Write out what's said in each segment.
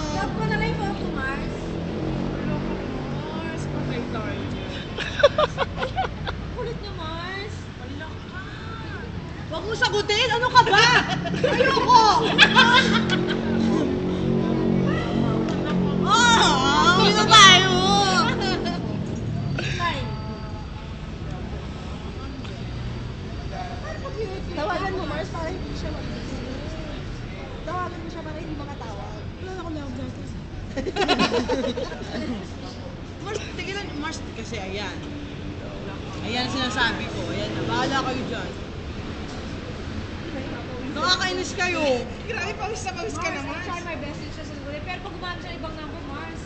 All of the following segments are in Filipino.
Huwag mo na lang yung photo, Mars. Mars, patay tayo. Kulit niyo, Mars. Malak ka. Huwag mo sagutin! Ano ka ba? Ayoko! Uwi na tayo! Fine. Tawagan mo, Mars, para hindi siya tawagan mo siya para hindi makatawag. Wala na akong love letters. Mars, tigilan. Mars, kasi ayan. Ayan ang sinasabi ko. Ayan na. Bahala kayo dyan. Nakakainis kayo. Grabe, pawis na pawis ka Mars, naman. I try my best din siya sagutin. Pero pag gumamit siya ng ibang number, Mars.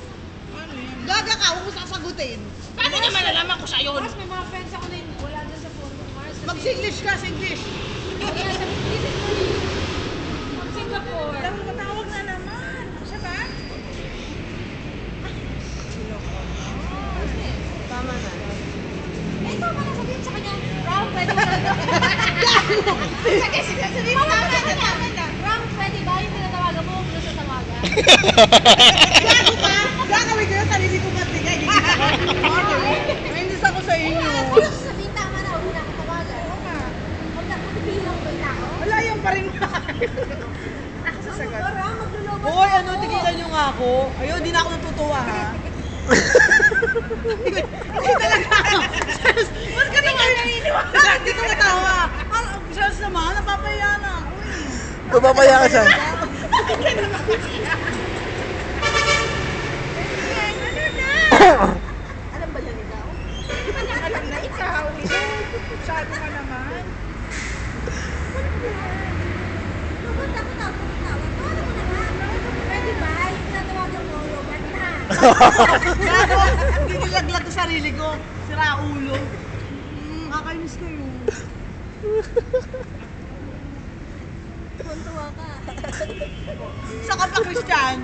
Ano yan? Gaga ka, huwag mo sasagutin. Paano naman nalaman ko siya yun? Mars, may mga friends ako na wala dyan sa phone mo, Mars. Kasi- Mag-Singlish ka, Singlish. Wala sa From Singapore. Matawag na naman. Siya ba? Tama na. Eh, tama na sabihin sa kanya. Ram, pwede ba? Sige, sige, sabihin mo namin na. Ram, pwede ba? Yung tinatawagan mo, huwag mo sa tawagan. Gago ka! Gagawin ko yung sarili ko matigay. Hindi ako sa inyo. Ano sabihin, tama na, huwag na akong tawagan. Oo nga. Huwag na akong bilang ko na ako. Wala yung pa rin. Ano ba, Ram? Maglulobot Hoy, na ano, ako. tigilan nyo nga ako. Ayun, di na ako natutuwa, ha? Hindi talaga. Ba't ka naman naniniwala? Hindi ko natawa. Sales naman, napapahiya na ako. Pumapaya ka siya. Alam ba yan ikaw? Alam na ikaw. Sabi ka naman. Lobot ako, tawag. Tawag mo naman. Pwede ba? Yung tinatawagan mo, lobot na. Gago, hindi nilaglag sa sarili ko. Sira ulo. Kakainis kayo. Tuntua ka. Sa ka pa, Christian?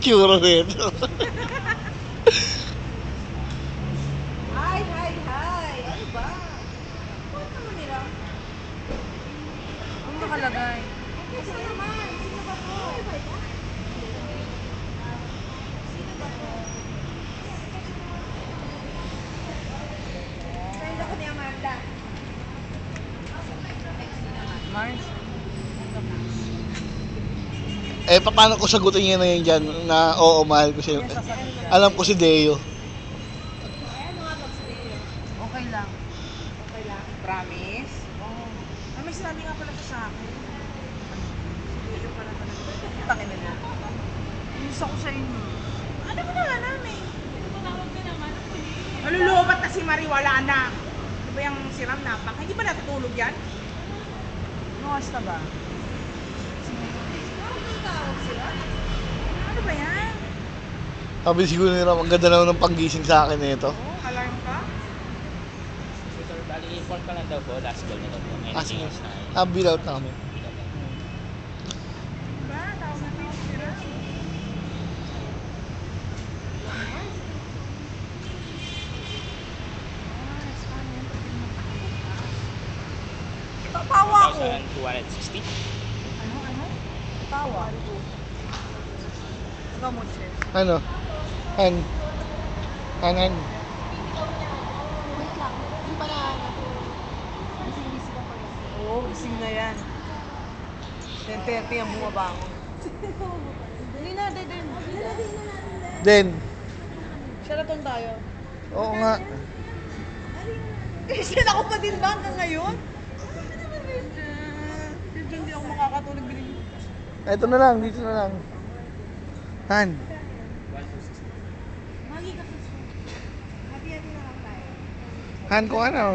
Cura nito. Hi, hi, hi. Ano ba? Ano naman nila? Ano nakalagay? Kasi naman, sino ba to? Sino ba to? Friend ako ni Amanda. Mars? Eh, paano ko sagutin niya na yun dyan na oo, mahal ko siya. Alam ko si Deo. Ayan mga pagsabihin. Okay lang. Okay lang. Promise? Oo. May sinabi nga pala siya sa akin. Video pala talaga. Tangin na niya. Inis ako sa inyo. Ano mo na nga namin? Tumawag ka naman. Malulubat na si Marie, wala na. Di ba yung siram na pang? Hindi ba natutulog yan? Ano oras na ba? Tawag sila. Ano ba yan? Sabi siguro nila, ang ganda naman ng panggising sa akin nito. Oh, alarm ka? Sir, bali inform ka lang daw po, last call na daw po. Ah, Anything sige. else na? Bill out na kami. Ba, tawag na tawag sila. Tawa ko. 1,260? Ano? Tawa. Ikaw mo, Cher. Ano? Han? Han? Wait lang. Yung pala, busy-busy ka pa rin. Oo, gising na yan. 10:30 ang bumabangon. Dali na, Deden. Then, Sheraton tayo. oo nga. Christian, ako pa din ba hanggang ngayon? Hindi ako makakatulog bilhin. Eto na lang, dito na lang. Han? Magi ka sa Happy-happy na lang tayo. Han ko ano?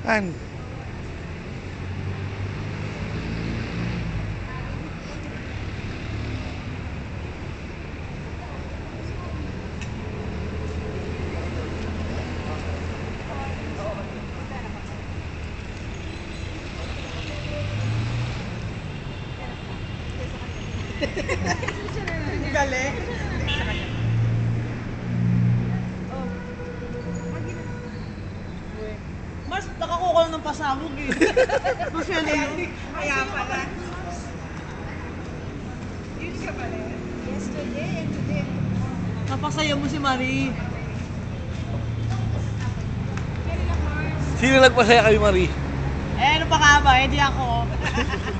Han? Galing. Mas nakakuha ko lang ng pasabog eh. Masyado yun. Kaya pala. Yun ka pala. Yesterday and today. Napasaya mo si Marie. Sino nagpasaya kay Marie? Eh, ano pa nga ba? Eh, di ako.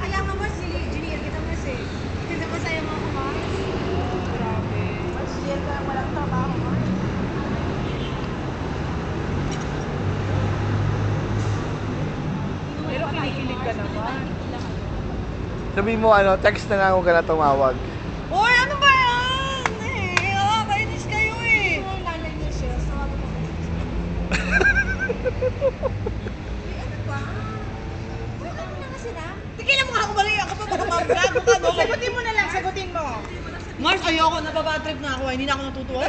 Kaya nga Mars, Junior kita Mars eh. Kita masaya mo ako Mars. Grabe. Mas share ka lang walang trabaho. Pero kinikilig ka naman. Sabihin mo ano, text na lang ako ka na tumawag. Uy, ano ba yan? Eh, nakakainis kayo eh. Ito ang lalay niya siya. Tawagin mo ko. Ano ba? Uy, ano na kasi na? Tigilan mo nga ako Marie. Ako pa baka mabgago ka doon. Sagutin mo na lang, sagutin mo. Mars, ayoko. Nababadtrip na ako. Hindi na ako natutuwa.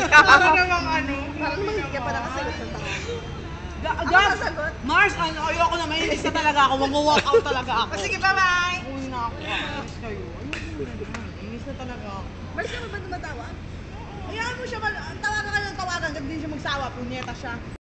Ako namang ano. Parang hindi ka pa nakasagot ng tao. Gas! Mars, ano, ayoko na. Mainis na talaga ako. Mag-walk out talaga ako. Sige, bye-bye. Uwi na ako. Inis kayo. Inis na talaga ako. Mars, ka ba tumatawag? Hayaan mo siya. Tawagan ka ng tawagan. Gag din siya magsawa. Punyeta siya.